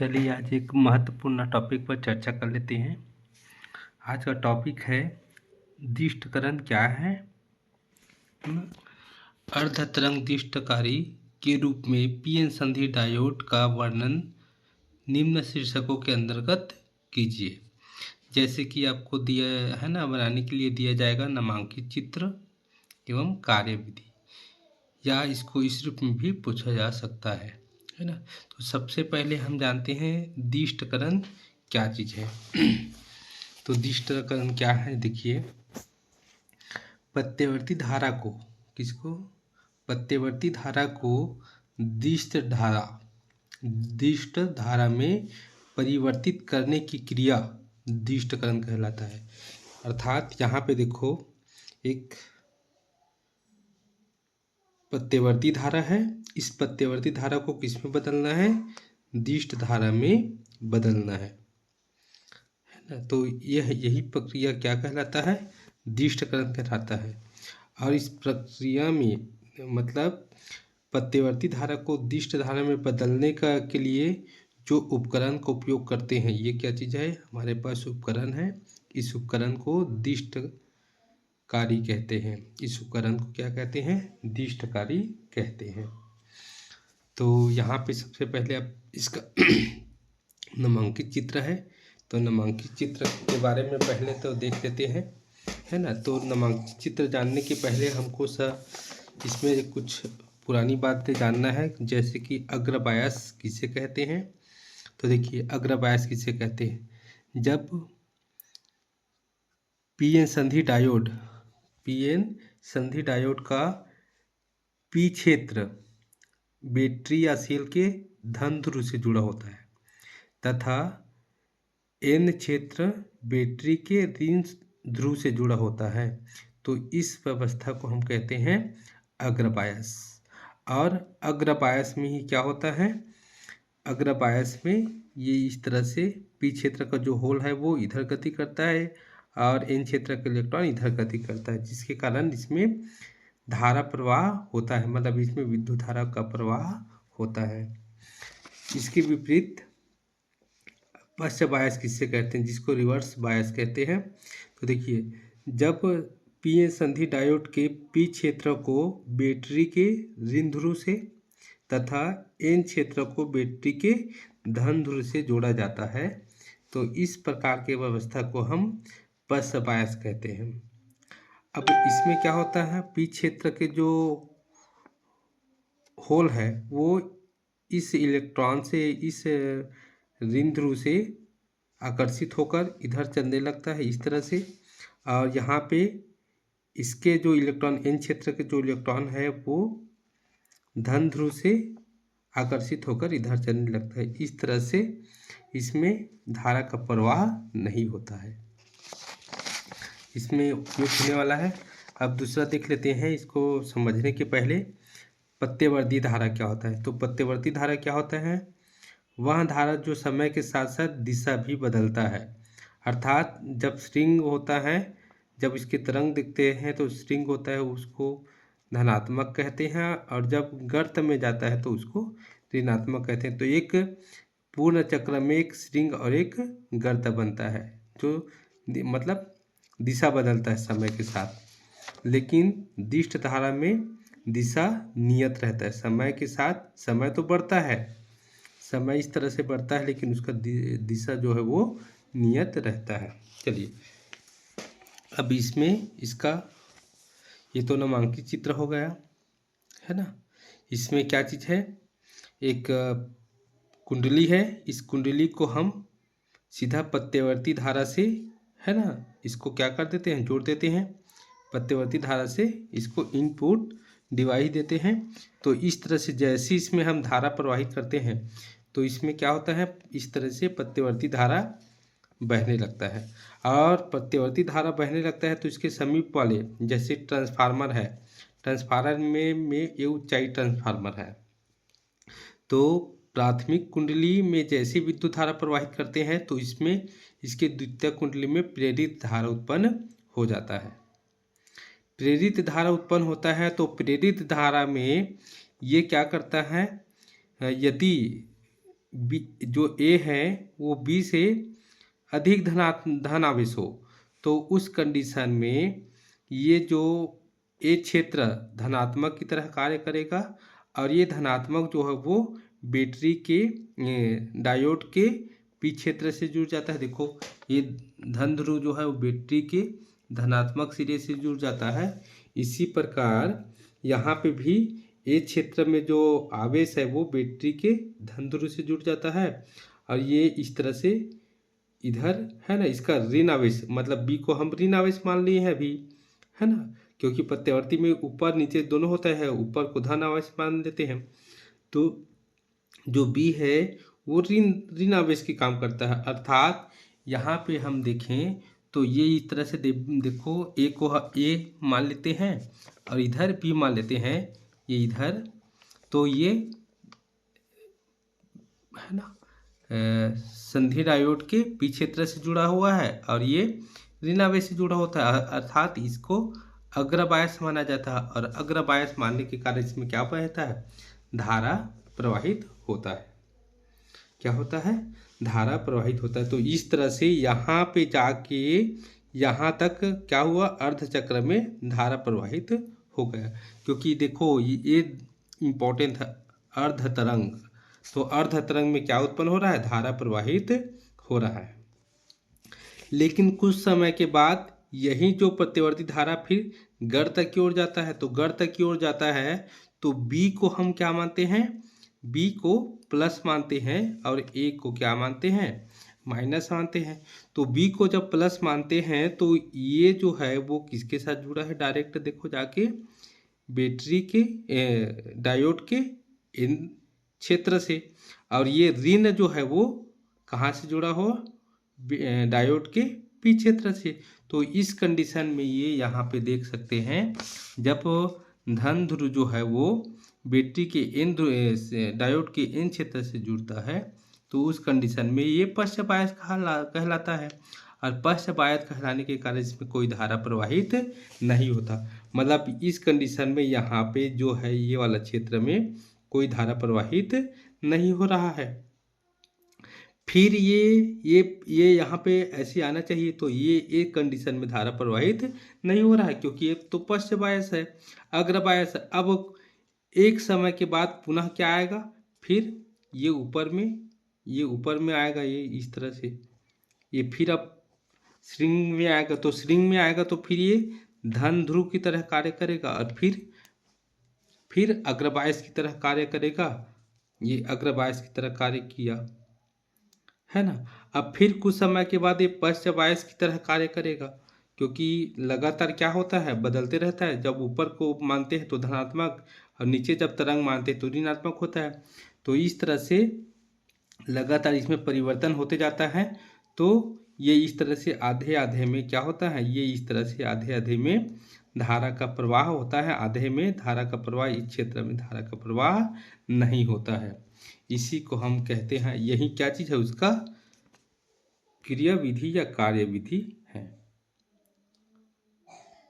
चलिए आज एक महत्वपूर्ण टॉपिक पर चर्चा कर लेते हैं। आज का टॉपिक है दिष्टकरण क्या है। अर्धतरंग दिष्टकारी के रूप में पीएन संधि डायोड का वर्णन निम्न शीर्षकों के अंतर्गत कीजिए। जैसे कि आपको दिया है ना, बनाने के लिए दिया जाएगा नामांकित चित्र एवं कार्यविधि, या इसको इस रूप में भी पूछा जा सकता है ना। तो सबसे पहले हम जानते हैं दिष्टकरण क्या चीज़ है। तो दिष्टकरण क्या है, देखिए, प्रत्यवर्ती धारा को प्रत्यवर्ती धारा को दिष्ट धारा में परिवर्तित करने की क्रिया दिष्टकरण कहलाता है। अर्थात यहाँ पे देखो, एक प्रत्यवर्ती धारा है, इस प्रत्यवर्ती धारा को किस में बदलना है, दिष्ट धारा में बदलना है ना। तो यही प्रक्रिया क्या कहलाता है, दिष्टकरण कहलाता है। और इस प्रक्रिया में मतलब प्रत्यवर्ती धारा को दिष्ट धारा में बदलने के लिए जो उपकरण का उपयोग करते हैं, ये क्या चीज़ है, हमारे पास उपकरण है। इस उपकरण को दिष्टकारी कहते हैं। इस उपकरण को क्या कहते हैं, दिष्टकारी कहते हैं। तो यहाँ पे सबसे पहले आप इसका नामांकित चित्र है, तो नामांकित चित्र के बारे में पहले तो देख लेते हैं, है ना। तो नामांकित चित्र जानने के पहले हमको इसमें कुछ पुरानी बातें जानना है, जैसे कि अग्रबायस किसे कहते हैं। तो देखिए, अग्रबायस किसे कहते हैं, जब पीएन संधि डायोड का पी क्षेत्र बैटरी या सेल के धन ध्रुव से जुड़ा होता है तथा एन क्षेत्र बैटरी के ऋण ध्रुव से जुड़ा होता है, तो इस व्यवस्था को हम कहते हैं अग्रबायस। और अग्रबायस में ही क्या होता है, अग्रबायस में ये इस तरह से पी क्षेत्र का जो होल है वो इधर गति करता है और एन क्षेत्र का इलेक्ट्रॉन इधर गति करता है, जिसके कारण इसमें धारा प्रवाह होता है, मतलब इसमें विद्युत धारा का प्रवाह होता है। इसके विपरीत पश्च बायस किससे कहते हैं, जिसको रिवर्स बायस कहते हैं। तो देखिए, जब पीएन संधि डायोड के पी क्षेत्र को बैटरी के ऋण ध्रुव से तथा एन क्षेत्र को बैटरी के धन ध्रुव से जोड़ा जाता है, तो इस प्रकार के व्यवस्था को हम पश्च बायस कहते हैं। अब इसमें क्या होता है, पी क्षेत्र के जो होल है वो इस इलेक्ट्रॉन से, इस ऋण ध्रुव से आकर्षित होकर इधर चलने लगता है इस तरह से, और यहाँ पे इसके जो इलेक्ट्रॉन, एन क्षेत्र के जो इलेक्ट्रॉन है वो धन ध्रुव से आकर्षित होकर इधर चलने लगता है। इस तरह से इसमें धारा का प्रवाह नहीं होता है, इसमें उपयोग होने वाला है। अब दूसरा देख लेते हैं, इसको समझने के पहले प्रत्यवर्ती धारा क्या होता है। तो प्रत्यवर्ती धारा क्या होता है, वह धारा जो समय के साथ साथ दिशा भी बदलता है। अर्थात जब स्ट्रिंग होता है, जब इसके तरंग दिखते हैं तो स्ट्रिंग होता है, उसको धनात्मक कहते हैं, और जब गर्त में जाता है तो उसको ऋणात्मक कहते हैं। तो एक पूर्ण चक्र में एक स्ट्रिंग और एक गर्त बनता है, जो मतलब दिशा बदलता है समय के साथ। लेकिन दिष्ट धारा में दिशा नियत रहता है, समय के साथ समय तो बढ़ता है, समय इस तरह से बढ़ता है, लेकिन उसका दिशा जो है वो नियत रहता है। चलिए, अब इसमें इसका ये तो नामांकित चित्र हो गया, है ना। इसमें क्या चीज़ है, एक कुंडली है, इस कुंडली को हम सीधा प्रत्यवर्ती धारा से, है ना, इसको क्या कर देते हैं, जोड़ देते हैं प्रत्यवर्ती धारा से, इसको इनपुट डिवाइस देते हैं। तो इस तरह से जैसे इसमें हम धारा प्रवाहित करते हैं तो इसमें क्या होता है, इस तरह से प्रत्यवर्ती धारा बहने लगता है। और प्रत्यवर्ती धारा बहने लगता है तो इसके समीप वाले, जैसे ट्रांसफार्मर है, ट्रांसफार्मर में ये ऊंचाई ट्रांसफार्मर है, तो प्राथमिक कुंडली में जैसे विद्युत धारा प्रवाहित करते हैं तो इसमें इसके द्वितीयक कुंडली में प्रेरित धारा उत्पन्न हो जाता है। प्रेरित धारा उत्पन्न होता है तो प्रेरित धारा में ये क्या करता है, यदि जो ए है वो बी से अधिक धन आवेश हो, तो उस कंडीशन में ये जो ए क्षेत्र धनात्मक की तरह कार्य करेगा और ये धनात्मक जो है वो बैटरी के डायोड के पी क्षेत्र से जुड़ जाता है। देखो ये धन ध्रुव जो है वो बैटरी के धनात्मक सिरे से जुड़ जाता है। इसी प्रकार यहाँ पे भी ए क्षेत्र में जो आवेश है वो बैटरी के धन ध्रुव से जुड़ जाता है और ये इस तरह से इधर है ना, इसका ऋण आवेश मतलब बी को हम ऋण आवेश मान लिए हैं अभी, है ना, क्योंकि प्रत्यावर्ती में ऊपर नीचे दोनों होता है, ऊपर को धन आवेश मान देते हैं। तो जो बी है वो ऋण आवेश की काम करता है, अर्थात यहाँ पे हम देखें तो ये इस तरह से देखो ए को ए मान लेते हैं और इधर बी मान लेते हैं, ये इधर, तो ये है ना संधि डायोड के पी क्षेत्र से जुड़ा हुआ है और ये ऋण आवेश से जुड़ा होता है, अर्थात इसको अग्रबायस माना जाता है और अग्रबायस मानने के कारण इसमें क्या बहता है, धारा प्रवाहित होता है। क्या होता है, धारा प्रवाहित होता है। तो इस तरह से यहाँ पे जाके यहाँ तक क्या हुआ, अर्धचक्र में धारा प्रवाहित हो गया, क्योंकि देखो ये इम्पोर्टेंट है अर्ध तरंग। तो अर्ध तरंग में क्या उत्पन्न हो रहा है, धारा प्रवाहित हो रहा है। लेकिन कुछ समय के बाद यही जो प्रत्यावर्ती धारा फिर गर्त की ओर जाता है, तो गर्त की ओर जाता है तो बी को हम क्या मानते हैं, बी को प्लस मानते हैं और ए को क्या मानते हैं, माइनस मानते हैं। तो बी को जब प्लस मानते हैं तो ये जो है वो किसके साथ जुड़ा है, डायरेक्ट देखो जाके बैटरी के डायोड के इन क्षेत्र से, और ये ऋण जो है वो कहाँ से जुड़ा हो, डायोड के पी क्षेत्र से। तो इस कंडीशन में ये यहाँ पे देख सकते हैं जब धन ध्रुव जो है वो बैटरी के एन डायोड के एन क्षेत्र से जुड़ता है तो उस कंडीशन में ये पक्षपात कहलाता है और पक्षपात कहलाने के कारण इसमें कोई धारा प्रवाहित नहीं होता। मतलब इस कंडीशन में यहाँ पे जो है ये वाला क्षेत्र में कोई धारा प्रवाहित नहीं हो रहा है। फिर ये यहाँ पे ऐसे आना चाहिए, तो ये एक कंडीशन में धारा प्रवाहित नहीं हो रहा है क्योंकि एक तो पश्च बायस है, अग्र बायस है। अब एक समय के बाद पुनः क्या आएगा, फिर ये ऊपर में आएगा, ये इस तरह से ये फिर अब श्रृंग में आएगा, तो श्रृंग में आएगा तो फिर ये धन ध्रुव की तरह कार्य करेगा और फिर अग्रबायस की तरह कार्य करेगा। ये अग्रबायस की तरह कार्य किया, है ना। अब फिर कुछ समय के बाद ये पश्चबायस की तरह कार्य करेगा, क्योंकि लगातार क्या होता है, बदलते रहता है। जब ऊपर को मानते हैं तो धनात्मक और नीचे जब तरंग मानते हैं तो ऋणात्मक होता है। तो इस तरह से लगातार इसमें परिवर्तन होते जाता है। तो ये इस तरह से आधे आधे में क्या होता है, ये इस तरह से आधे आधे में धारा का प्रवाह होता है, आधे में धारा का प्रवाह, इस क्षेत्र में धारा का प्रवाह नहीं होता है। इसी को हम कहते हैं, यही क्या चीज़ है, उसका क्रिया विधि या कार्य विधि